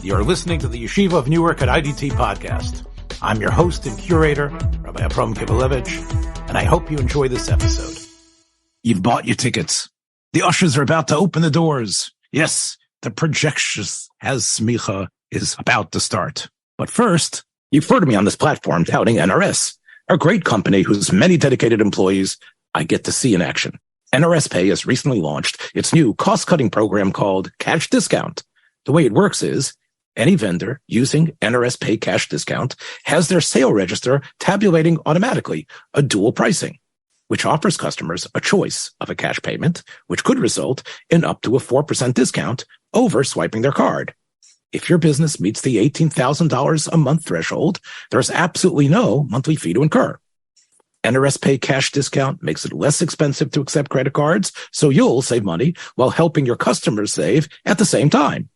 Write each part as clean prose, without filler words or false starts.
You're listening to the Yeshiva of Newark at IDT podcast. I'm your host and curator, Rabbi Abram Kibalevich, and I hope you enjoy this episode. You've bought your tickets. The ushers are about to open the doors. Yes, the Projectionist has Semicha is about to start. But first, you've heard me on this platform touting NRS, a great company whose many dedicated employees I get to see in action. NRS Pay has recently launched its new cost-cutting program called Cash Discount. The way it works is any vendor using NRS Pay Cash Discount has their sale register tabulating automatically a dual pricing, which offers customers a choice of a cash payment, which could result in up to a 4% discount over swiping their card. If your business meets the $18,000 a month threshold, there's absolutely no monthly fee to incur. NRS Pay Cash Discount makes it less expensive to accept credit cards, so you'll save money while helping your customers save at the same time.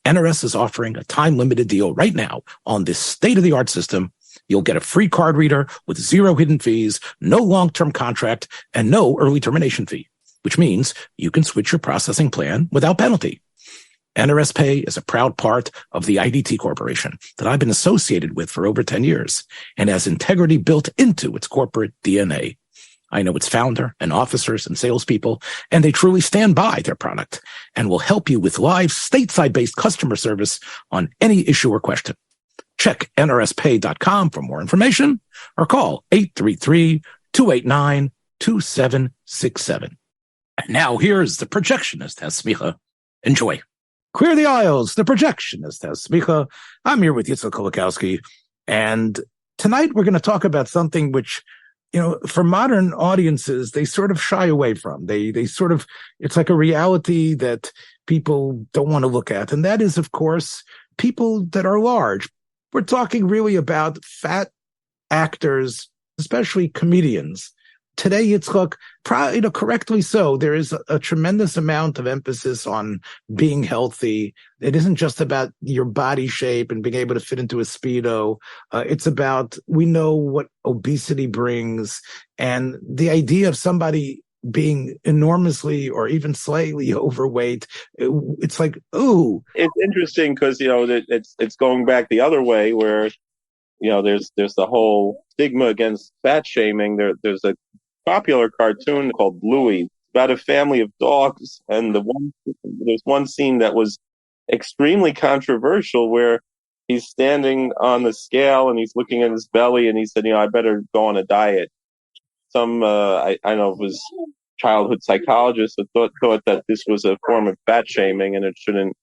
NRS is offering a time-limited deal right now on this state-of-the-art system. You'll get a free card reader with zero hidden fees, no long-term contract, and no early termination fee, which means you can switch your processing plan without penalty. NRS Pay is a proud part of the IDT Corporation that I've been associated with for over 10 years and has integrity built into its corporate DNA. I know its founder and officers and salespeople, and they truly stand by their product and will help you with live stateside-based customer service on any issue or question. Check nrspay.com for more information or call 833-289-2767. And now here's the Projectionist has Semicha. Enjoy. Clear the aisles. The Projectionist has Semicha. I'm here with Yitzhak Kolakowski, and tonight we're going to talk about something which, for modern audiences, they sort of shy away from. They sort of, it's like a reality that people don't want to look at. And that is, of course, people that are large. We're talking really about fat actors, especially comedians. Today, Yitzchak, correctly so, there is a tremendous amount of emphasis on being healthy. It isn't just about your body shape and being able to fit into a Speedo. It's about, we know what obesity brings, and the idea of somebody being enormously or even slightly overweight, it's like, ooh. It's interesting because, it's going back the other way where, there's the whole stigma against fat shaming. There's a popular cartoon called Bluey about a family of dogs, and there's one scene that was extremely controversial where he's standing on the scale and he's looking at his belly and he said, I better go on a diet. Some I know it was childhood psychologists that thought that this was a form of fat shaming and it shouldn't,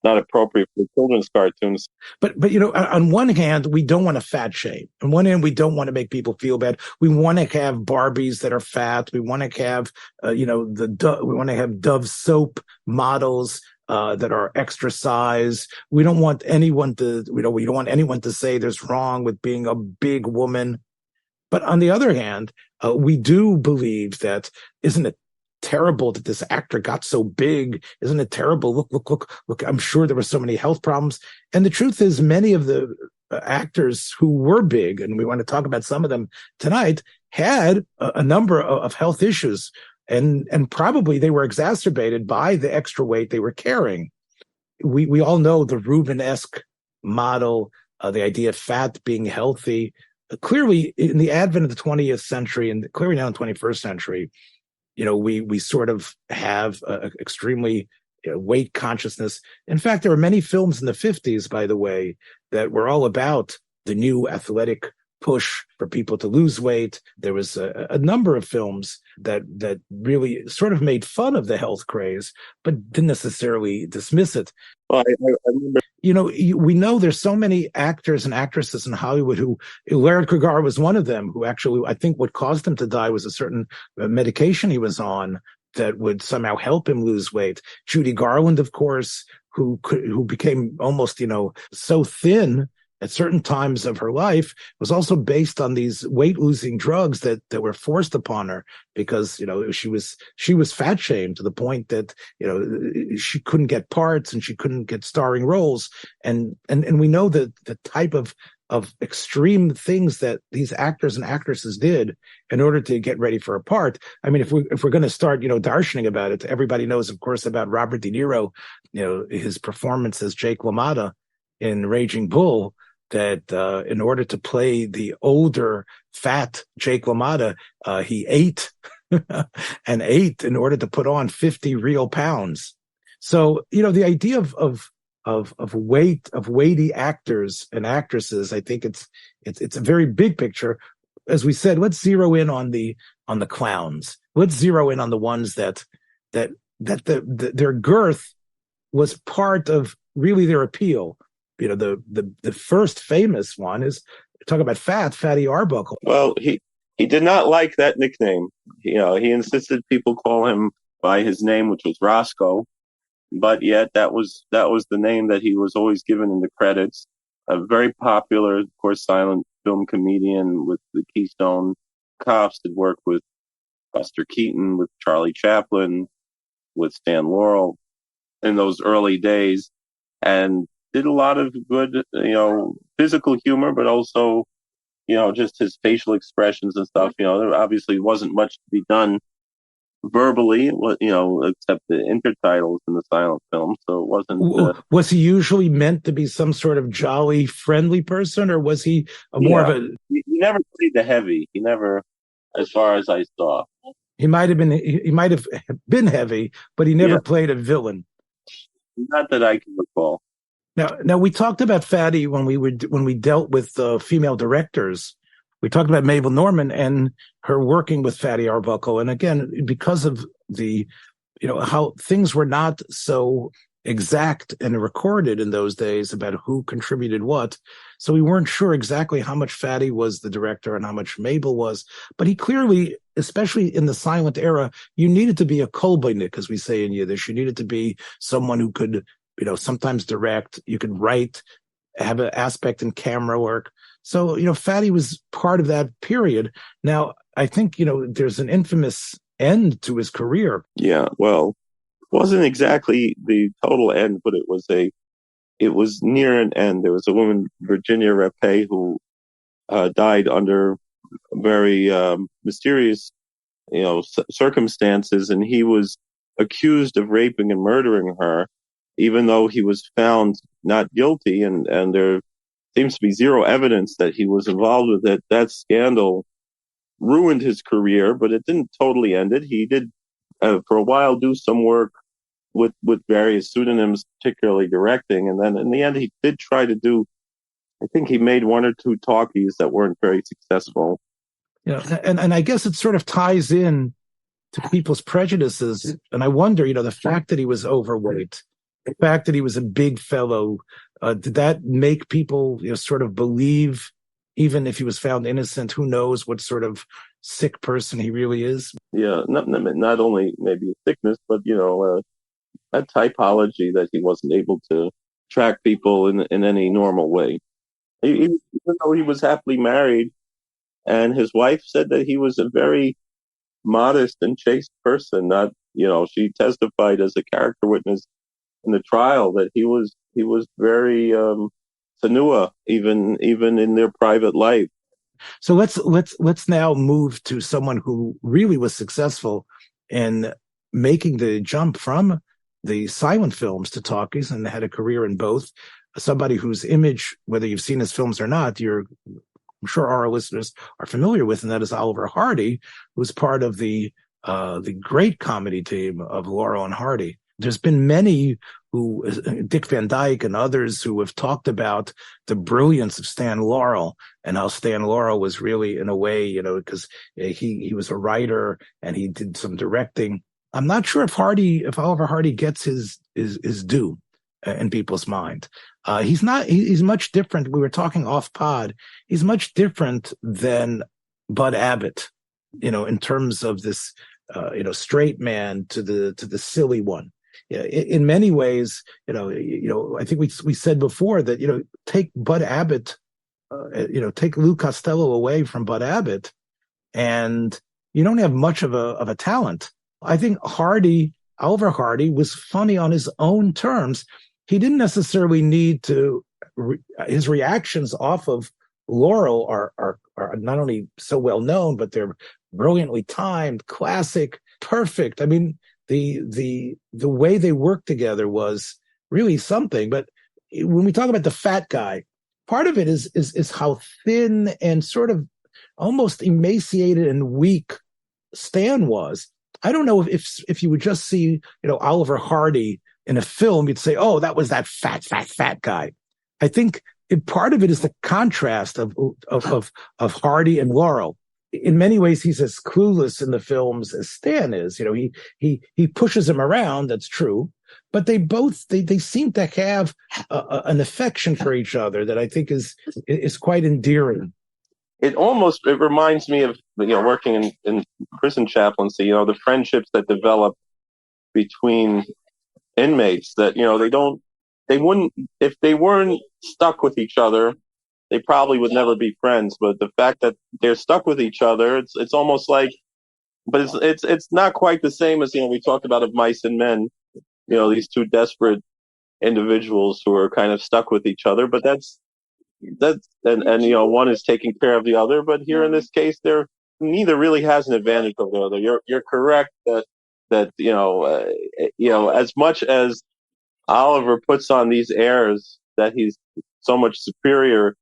not appropriate for children's cartoons. But on one hand, we don't want to fat shame. On one hand, we don't want to make people feel bad. We want to have Barbies that are fat. We want to have, we want to have Dove soap models that are extra size. We don't want anyone to, we don't want anyone to say there's wrong with being a big woman. But on the other hand, we do believe that, isn't it terrible that this actor got so big? Isn't it terrible? Look, I'm sure there were so many health problems. And the truth is, many of the actors who were big, and we want to talk about some of them tonight, had a number of health issues. And probably they were exacerbated by the extra weight they were carrying. We all know the Ruben-esque model, the idea of fat being healthy. Clearly, in the advent of the 20th century, and clearly now in the 21st century, we sort of have extremely weight consciousness. In fact, there were many films in the 50s, by the way, that were all about the new athletic push for people to lose weight. There was a number of films that really sort of made fun of the health craze, but didn't necessarily dismiss it. Well, I remember. We know there's so many actors and actresses in Hollywood who, Laird Kruger was one of them, who actually, I think what caused him to die was a certain medication he was on that would somehow help him lose weight. Judy Garland, of course, who became almost, so thin at certain times of her life, was also based on these weight-losing drugs that were forced upon her because, she was fat shamed to the point that, she couldn't get parts and she couldn't get starring roles. And we know that the type of extreme things that these actors and actresses did in order to get ready for a part. I mean, if we're going to start, darshaning about it, everybody knows, of course, about Robert De Niro, his performance as Jake LaMotta in Raging Bull that in order to play the older, fat Jake LaMotta, he ate and ate in order to put on 50 real pounds. So, the idea of weighty actors and actresses, I think it's a very big picture. As we said, let's zero in on the clowns. Let's zero in on the ones that their girth was part of really their appeal. The first famous one is talk about Fatty Arbuckle. Well, he did not like that nickname. He insisted people call him by his name, which was Roscoe. But yet that was the name that he was always given in the credits. A very popular, of course, silent film comedian with the Keystone Cops, did work with Buster Keaton, with Charlie Chaplin, with Stan Laurel in those early days, and did a lot of good, physical humor, but also, just his facial expressions and stuff. There obviously wasn't much to be done verbally, except the intertitles in the silent film. So it wasn't. Was he usually meant to be some sort of jolly, friendly person, or was he more of a? He never played the heavy. He never, as far as I saw. He might have been heavy, but he never played a villain. Not that I can recall. Now we talked about Fatty when we dealt with female directors. We talked about Mabel Normand and her working with Fatty Arbuckle, and again, because of the, how things were not so exact and recorded in those days about who contributed what, so we weren't sure exactly how much Fatty was the director and how much Mabel was. But he clearly, especially in the silent era, you needed to be a kolbeinik, as we say in Yiddish. You needed to be someone who could, sometimes direct. You could write, have an aspect in camera work. So, Fatty was part of that period. Now, I think, there's an infamous end to his career. Yeah, well, it wasn't exactly the total end, but it was near an end. There was a woman, Virginia Rappe, who died under very mysterious, circumstances, and he was accused of raping and murdering her, even though he was found not guilty, and there seems to be zero evidence that he was involved with it. That scandal ruined his career, but it didn't totally end it. He did, for a while, do some work with various pseudonyms, particularly directing. And then in the end, he did try to do, I think he made one or two talkies that weren't very successful. And I guess it sort of ties in to people's prejudices. And I wonder, the fact that he was overweight, the fact that he was a big fellow, did that make people sort of believe, even if he was found innocent, who knows what sort of sick person he really is? Yeah, not only maybe sickness, but a typology that he wasn't able to track people in any normal way. Even though he was happily married, and his wife said that he was a very modest and chaste person. Not, she testified as a character witness in the trial that he was very tsanua, even in their private life. So let's now move to someone who really was successful in making the jump from the silent films to talkies and had a career in both. Somebody whose image, whether you've seen his films or not, I'm sure our listeners are familiar with, and that is Oliver Hardy, who's part of the great comedy team of Laurel and Hardy. There's been many who, Dick Van Dyke and others, who have talked about the brilliance of Stan Laurel and how Stan Laurel was really, in a way, because he was a writer and he did some directing. I'm not sure if Oliver Hardy gets his due in people's mind. He's much different. We were talking off pod. He's much different than Bud Abbott, in terms of this, straight man to the silly one. In many ways, I think we said before that, take Bud Abbott, take Lou Costello away from Bud Abbott, and you don't have much of a talent. I think Oliver Hardy was funny on his own terms. He didn't necessarily need to. His reactions off of Laurel are not only so well known, but they're brilliantly timed, classic, perfect. I mean, the way they worked together was really something. But when we talk about the fat guy, part of it is how thin and sort of almost emaciated and weak Stan was. I don't know if you would just see, Oliver Hardy in a film, you'd say, oh, that was that fat guy. I think part of it is the contrast of Hardy and Laurel. In many ways, he's as clueless in the films as Stan is. He pushes him around. That's true, but they seem to have an affection for each other that I think is quite endearing. It reminds me of working in prison chaplaincy. The friendships that develop between inmates that they wouldn't, if they weren't stuck with each other, they probably would never be friends. But the fact that they're stuck with each other, it's almost like, but it's not quite the same as we talked about of Mice and Men. These two desperate individuals who are kind of stuck with each other. But that's one is taking care of the other. But here in this case, neither really has an advantage over the other. You're correct that as much as Oliver puts on these airs that he's so much superior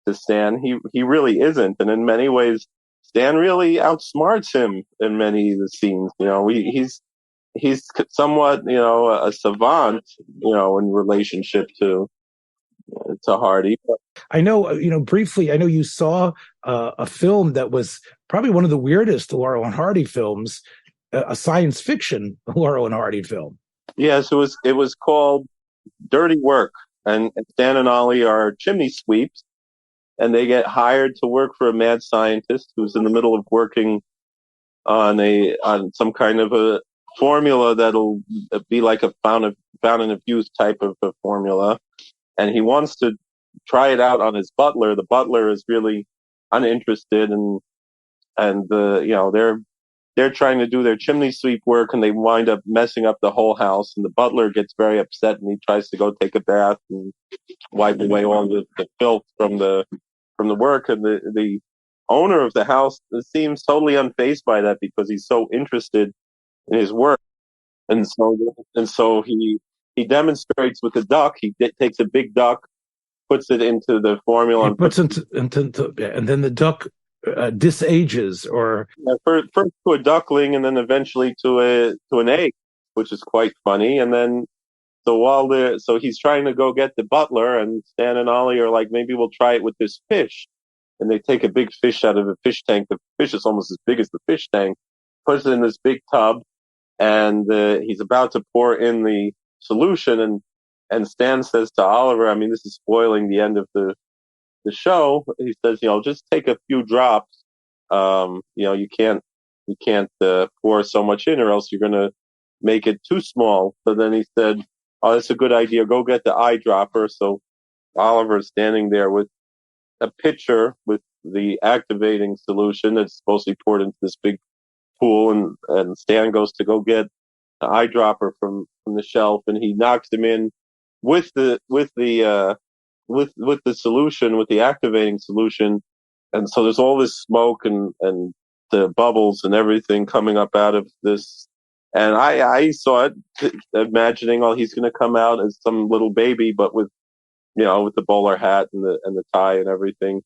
to Stan, he really isn't, and in many ways, Stan really outsmarts him in many of the scenes. He's somewhat a savant in relationship to Hardy. I know, briefly, I know you saw a film that was probably one of the weirdest Laurel and Hardy films, a science fiction Laurel and Hardy film. Yes, it was called Dirty Work, and Stan and Ollie are chimney sweeps, and they get hired to work for a mad scientist who's in the middle of working on some kind of a formula that'll be like a fountain of youth type of a formula, and he wants to try it out on his butler. The butler is really uninterested, and they're trying to do their chimney sweep work, and they wind up messing up the whole house. And the butler gets very upset, and he tries to go take a bath and wipe away all the filth from the work. And the owner of the house seems totally unfazed by that because he's so interested in his work. And so he demonstrates with the duck. He takes a big duck, puts it into the formula, and then the duck disages, or first to a duckling, and then eventually to an egg, which is quite funny. And then so he's trying to go get the butler, and Stan and Ollie are like, maybe we'll try it with this fish. And they take a big fish out of a fish tank. The fish is almost as big as the fish tank. Puts it in this big tub, and he's about to pour in the solution, and Stan says to Oliver, I mean, this is spoiling the end of the show. He says, just take a few drops. You can't pour so much in, or else you're going to make it too small. So then he said, oh, that's a good idea. Go get the eyedropper. So Oliver is standing there with a pitcher with the activating solution that's supposed to be poured into this big pool, and Stan goes to go get the eyedropper from the shelf, and he knocks him in with the solution, with the activating solution. And so there's all this smoke and the bubbles and everything coming up out of this. And I saw it imagining, oh, he's going to come out as some little baby, but with the bowler hat and the tie and everything.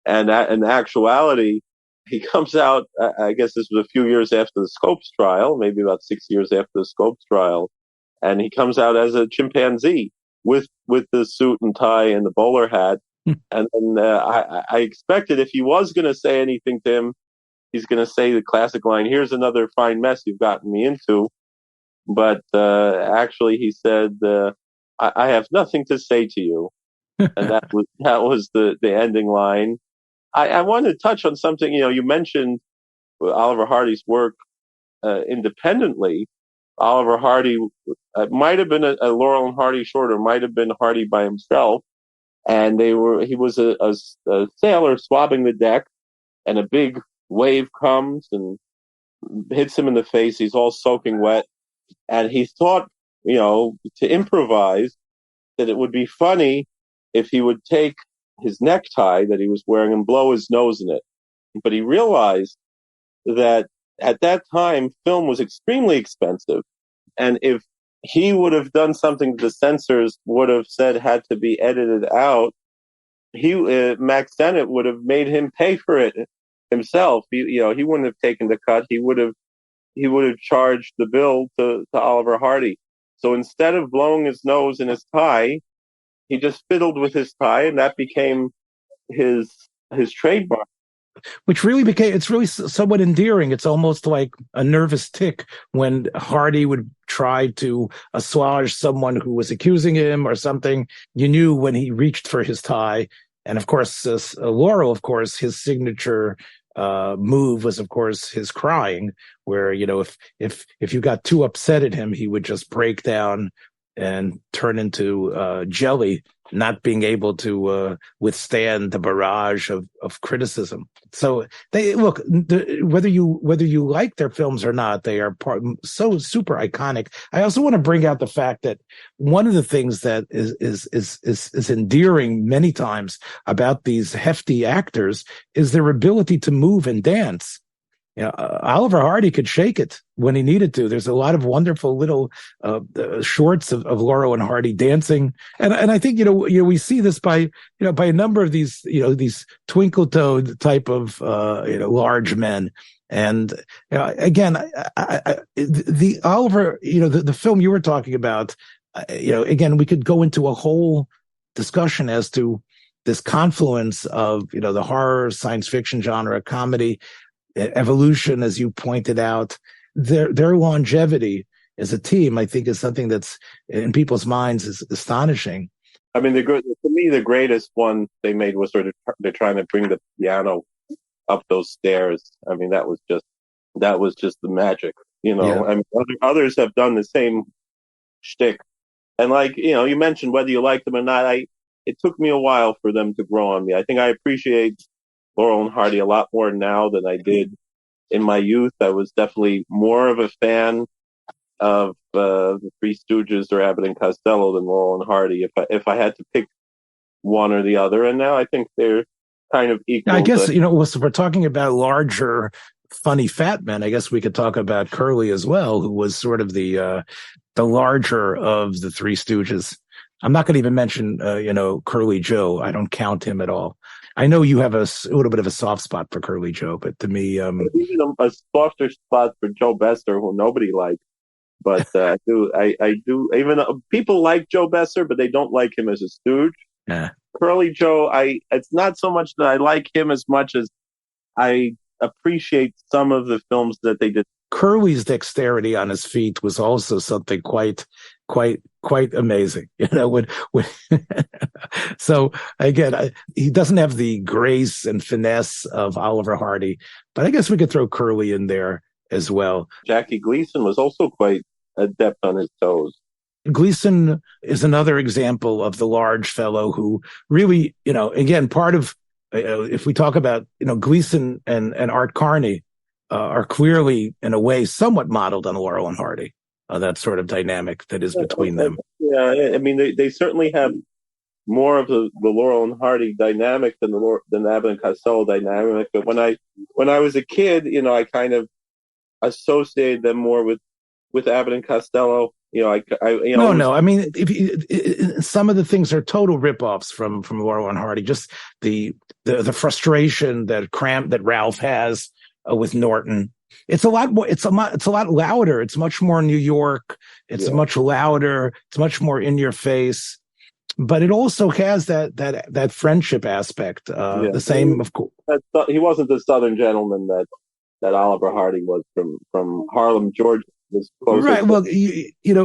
And in actuality, he comes out, I guess this was a few years after the Scopes trial, maybe about 6 years after the Scopes trial. And he comes out as a chimpanzee with the suit and tie and the bowler hat. And then I expected if he was going to say anything to him, he's going to say the classic line, "Here's another fine mess you've gotten me into." But actually, he said, "I have nothing to say to you," and that was the ending line. I wanted to touch on something. You mentioned Oliver Hardy's work independently. Oliver Hardy might have been a Laurel and Hardy short, or might have been Hardy by himself. And he was a sailor swabbing the deck, and a big wave comes and hits him in the face. He's all soaking wet, and he thought, to improvise, that it would be funny if he would take his necktie that he was wearing and blow his nose in it. But he realized that at that time, film was extremely expensive, and if he would have done something the censors would have said had to be edited out. Max Sennett would have made him pay for it himself. He wouldn't have taken the cut. He would have charged the bill to Oliver Hardy. So instead of blowing his nose in his tie, he just fiddled with his tie, and that became his trademark. Which really it's really somewhat endearing. It's almost like a nervous tick when Hardy would try to assuage someone who was accusing him or something. You knew when he reached for his tie. And of course, Laurel, of course, his signature move was, of course, his crying, where, if you got too upset at him, he would just break down and turn into jelly, not being able to withstand the barrage of criticism. So they look, whether you like their films or not, they are so super iconic. I also want to bring out the fact that one of the things that is endearing many times about these hefty actors is their ability to move and dance. Oliver Hardy could shake it when he needed to. There's a lot of wonderful little shorts of Laurel and Hardy dancing, and I think we see this by a number of these twinkle-toed type of large men. And again, the Oliver, the film you were talking about, again, we could go into a whole discussion as to this confluence of the horror, science fiction genre, comedy, evolution, as you pointed out. Their longevity as a team, I think, is something that's in people's minds is astonishing. I mean, to me, the greatest one they made was sort of they're trying to bring the piano up those stairs. I mean, that was just the magic, Yeah. I mean, others have done the same shtick, and you mentioned whether you like them or not. It took me a while for them to grow on me. I think I appreciate Laurel and Hardy a lot more now than I did in my youth. I was definitely more of a fan of the Three Stooges or Abbott and Costello than Laurel and Hardy, if I had to pick one or the other. And now I think they're kind of equal. I guess, if we're talking about larger, funny fat men, I guess we could talk about Curly as well, who was sort of the larger of the Three Stooges. I'm not going to even mention, Curly Joe. I don't count him at all. I know you have a little bit of a soft spot for Curly Joe, but to me, even a softer spot for Joe Besser, who nobody liked. But I do. Even people like Joe Besser, but they don't like him as a stooge. Yeah. Curly Joe, it's not so much that I like him as much as I appreciate some of the films that they did. Curly's dexterity on his feet was also something quite amazing. So again, he doesn't have the grace and finesse of Oliver Hardy, but I guess we could throw Curly in there as well. Jackie Gleason was also quite adept on his toes. Gleason is another example of the large fellow who really, again, part of, if we talk about, Gleason and Art Carney, are clearly, in a way, somewhat modeled on Laurel and Hardy. That sort of dynamic that is between them. Yeah, I mean, they certainly have more of the Laurel and Hardy dynamic than the Abbott and Costello dynamic. But when I was a kid, I kind of associated them more with Abbott and Costello. No. I mean, some of the things are total ripoffs from Laurel and Hardy. Just the frustration that Ralph has with Norton. It's a lot more. It's a lot louder. It's much more New York. It's much louder. It's much more in your face. But it also has that friendship aspect. The same, of course. He wasn't the Southern gentleman that Oliver Hardy was from Harlem, Georgia. Right. Well,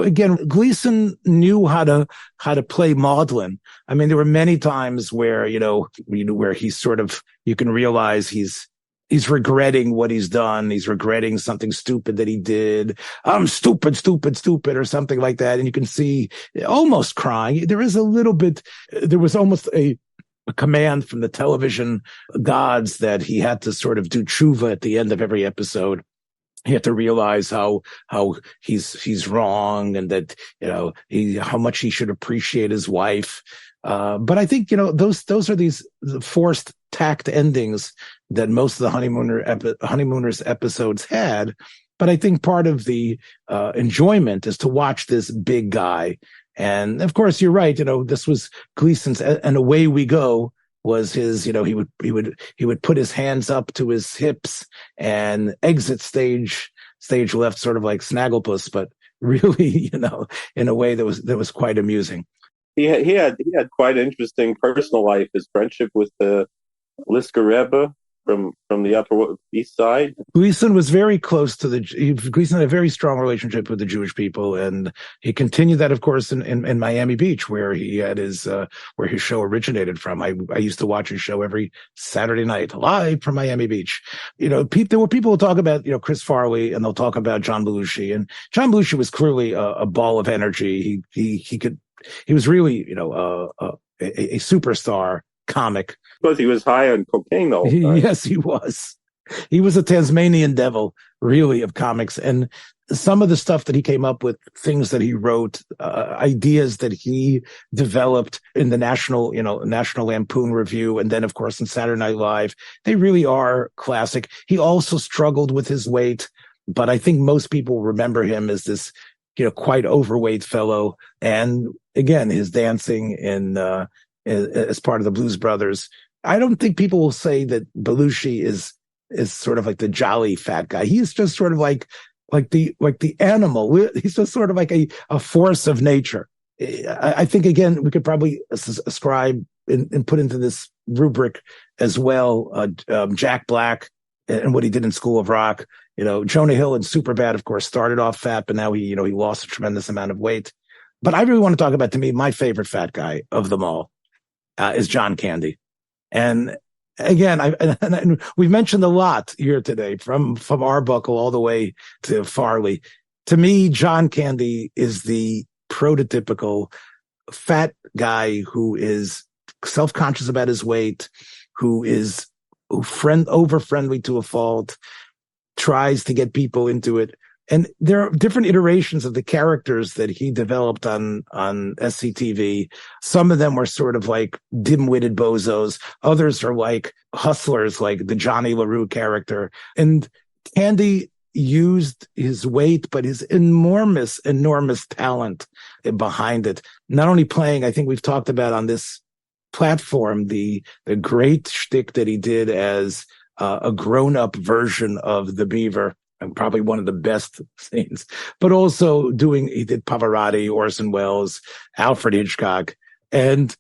again, Gleason knew how to play maudlin. I mean, there were many times where where he's sort of, you can realize he's regretting what he's done. He's regretting something stupid that he did. I'm stupid, or something like that. And you can see almost crying. There is a little bit. There was almost a command from the television gods that he had to sort of do tshuva at the end of every episode. He had to realize how he's wrong, and that how much he should appreciate his wife. But I think those are these forced tacked endings that most of the Honeymooners episodes had. But I think part of the enjoyment is to watch this big guy. And of course, you're right. This was Gleason's, and Away We Go was his. He would put his hands up to his hips and exit stage left, sort of like Snagglepuss, but really, in a way that was quite amusing. He had quite an interesting personal life. His friendship with the Lisker Rebbe from the Upper East Side. Gleason was very close to Gleason had a very strong relationship with the Jewish people, and he continued that, of course, in Miami Beach, where he had where his show originated from. I used to watch his show every Saturday night, live from Miami Beach. There were people who talk about, Chris Farley, and they'll talk about John Belushi, and John Belushi was clearly a ball of energy. He was really, a superstar comic. Because he was high on cocaine the whole time. Yes, he was. He was a Tasmanian devil, really, of comics. And some of the stuff that he came up with, things that he wrote, ideas that he developed in the National Lampoon Review, and then, of course, in Saturday Night Live, they really are classic. He also struggled with his weight, but I think most people remember him as this, quite overweight fellow. And again, his dancing as part of the Blues Brothers. I don't think people will say that Belushi is sort of like the jolly fat guy. He's just sort of like the animal. He's just sort of like a force of nature. I think, again, we could probably ascribe and put into this rubric as well, Jack Black and what he did in School of Rock. Jonah Hill in Superbad, of course, started off fat, but now he lost a tremendous amount of weight. But I really want to talk about, to me, my favorite fat guy of them all is John Candy. And again, we've mentioned a lot here today, from Arbuckle all the way to Farley. To me, John Candy is the prototypical fat guy who is self-conscious about his weight, who is over-friendly to a fault, tries to get people into it. And there are different iterations of the characters that he developed on SCTV. Some of them were sort of like dim-witted bozos. Others are like hustlers, like the Johnny LaRue character. And Candy used his weight, but his enormous talent behind it. Not only playing, I think we've talked about on this platform, the great shtick that he did as a grown-up version of the Beaver, and probably one of the best scenes, but also he did Pavarotti, Orson Welles, Alfred Hitchcock, and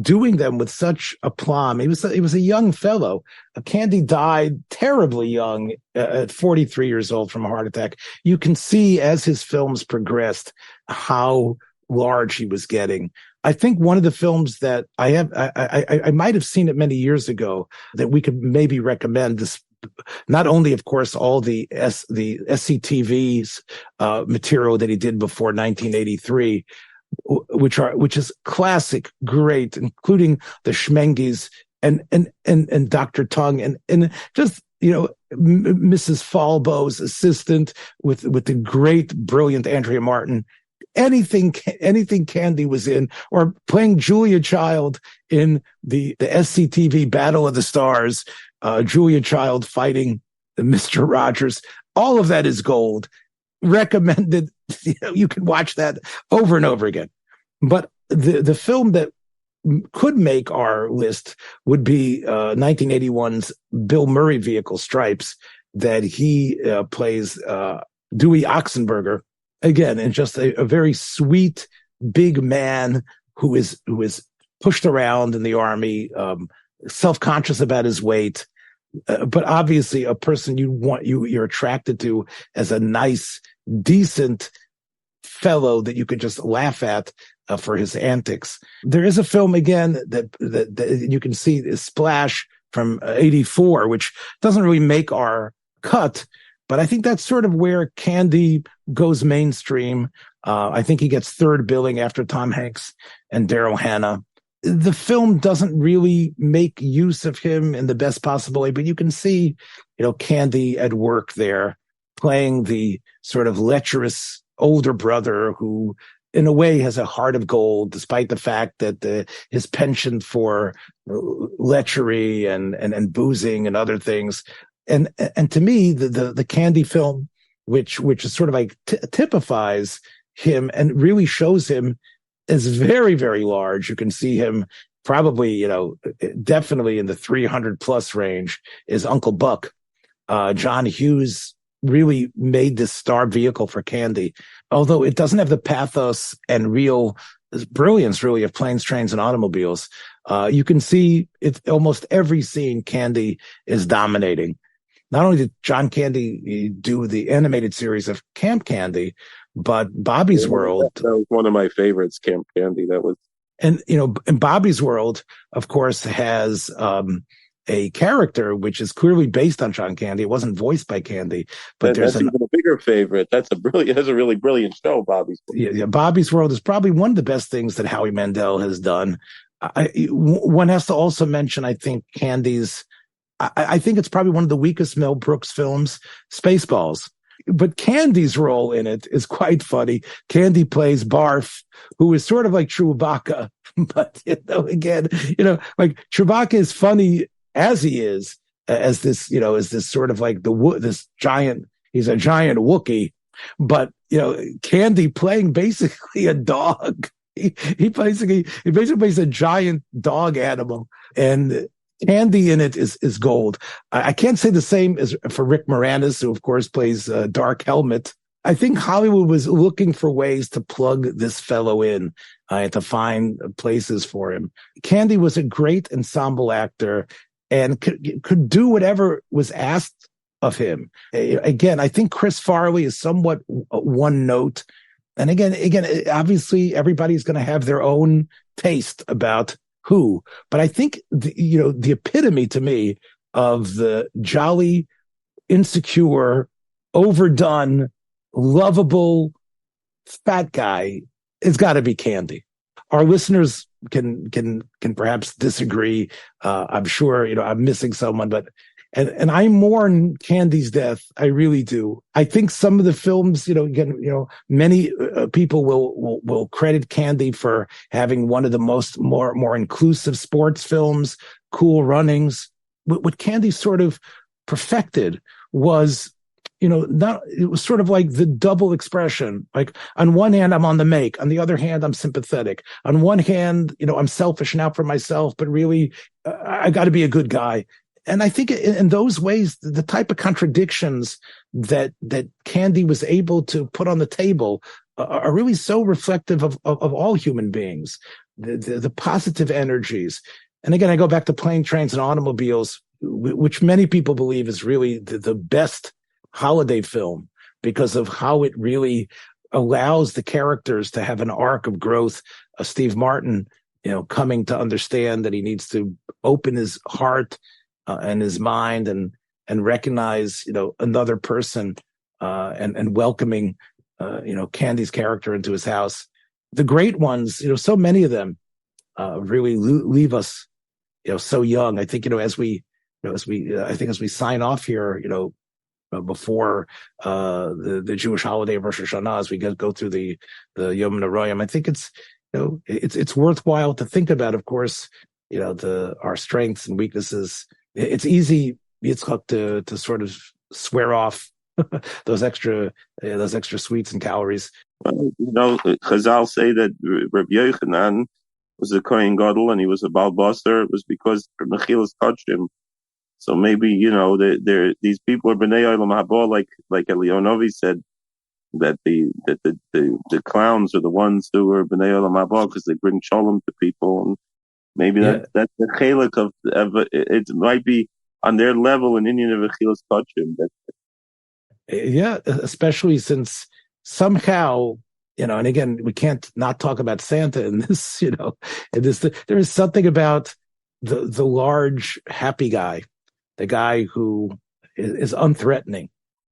doing them with such aplomb. He was a young fellow. Candy died terribly young at 43 years old from a heart attack. You can see as his films progressed how large he was getting. I think one of the films that I might have seen it many years ago that we could maybe recommend this. Not only, of course, all the SCTV's material that he did before 1983, which is classic, great, including the Schmengis and Dr. Tongue and just Mrs. Falbo's assistant with the great, brilliant Andrea Martin. Anything Candy was in, or playing Julia Child in the SCTV Battle of the Stars, Julia Child fighting Mr. Rogers. All of that is gold. Recommended. You can watch that over and over again. But the film that could make our list would be 1981's Bill Murray vehicle Stripes, that he plays Dewey Oxenberger. Again, and just a very sweet, big man who is pushed around in the army, self-conscious about his weight, but obviously a person you're attracted to as a nice, decent fellow that you could just laugh at for his antics. There is a film again that you can see, is Splash from '84, which doesn't really make our cut. But I think that's sort of where Candy goes mainstream. I think he gets third billing after Tom Hanks and Daryl Hannah. The film doesn't really make use of him in the best possible way, but you can see, Candy at work there, playing the sort of lecherous older brother who, in a way, has a heart of gold, despite the fact that his penchant for lechery and boozing and other things. And to me, the Candy film which is sort of like typifies him and really shows him as very, very large. You can see him probably, definitely in the 300 plus range is Uncle Buck. John Hughes really made this star vehicle for Candy, although it doesn't have the pathos and real brilliance really of Planes, Trains, and Automobiles. You can see it almost every scene Candy is dominating. Not only did John Candy do the animated series of Camp Candy, but Bobby's World. That was one of my favorites, Camp Candy. That was. And, and Bobby's World, of course, has a character which is clearly based on John Candy. It wasn't voiced by Candy, but that's even a bigger favorite. That's a really brilliant show, Bobby's World. Yeah, Bobby's World is probably one of the best things that Howie Mandel has done. One has to also mention, I think, Candy's. I think it's probably one of the weakest Mel Brooks films, Spaceballs. But Candy's role in it is quite funny. Candy plays Barf, who is sort of like Chewbacca. But, again, like Chewbacca is funny as he is, as this sort of like this giant, he's a giant Wookiee. But, Candy playing basically a dog. He basically plays a giant dog animal. And Candy in it is gold. I can't say the same as for Rick Moranis, who of course plays Dark Helmet. I think Hollywood was looking for ways to plug this fellow in and to find places for him. Candy was a great ensemble actor and could do whatever was asked of him. Again, I think Chris Farley is somewhat one note. And again, obviously everybody's going to have their own taste about who, but I think the epitome to me of the jolly, insecure, overdone, lovable fat guy has got to be Candy. Our listeners can perhaps disagree. I'm sure I'm missing someone, but and I mourn Candy's death. I really do. I think some of the films, many people will credit Candy for having one of the more inclusive sports films, Cool Runnings. What Candy sort of perfected was, it was sort of like the double expression. Like on one hand, I'm on the make. On the other hand, I'm sympathetic. On one hand, I'm selfish and out for myself, but really, I got to be a good guy. And I think in those ways, the type of contradictions that Candy was able to put on the table are really so reflective of all human beings, the positive energies. And again, I go back to Planes, Trains, and Automobiles, which many people believe is really the best holiday film because of how it really allows the characters to have an arc of growth. Steve Martin, coming to understand that he needs to open his heart and his mind and recognize, another person, and welcoming, Candy's character into his house. The great ones, so many of them, really leave us, so young. I think, as we sign off here, before, the Jewish holiday of Rosh Hashanah, as we go through the Yom Noraim, I think it's worthwhile to think about, of course, our strengths and weaknesses. It's easy, Yitzchak, to sort of swear off those extra sweets and calories. Chazal say that Rabbi Yochanan was a Kohen Gadol and he was a Baal Basar. It was because Mechilas touched him. So maybe these people are Bnei Olam Haba, like Elionovi said, that the clowns are the ones who are Bnei Olam Haba because they bring shalom to people. And maybe that's the chelik of it might be on their level in Indian of Achilas touching. Yeah, especially since somehow, and again, we can't not talk about Santa in this, there is something about the large, happy guy, the guy who is unthreatening.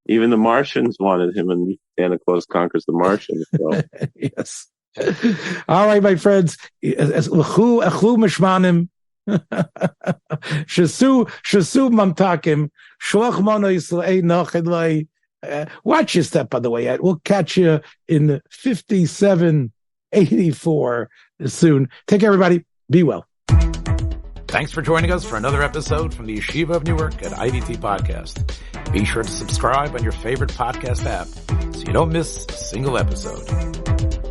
Even the Martians wanted him, and Santa Claus conquers the Martians. So. Yes. All right, my friends. Echlu mishmanim, shasu mamtakim, shloch mono Yisrael nochedlei. Watch your step, by the way. We'll catch you in 5784 soon. Take care, everybody. Be well. Thanks for joining us for another episode from the Yeshiva of Newark at IDT Podcast. Be sure to subscribe on your favorite podcast app so you don't miss a single episode.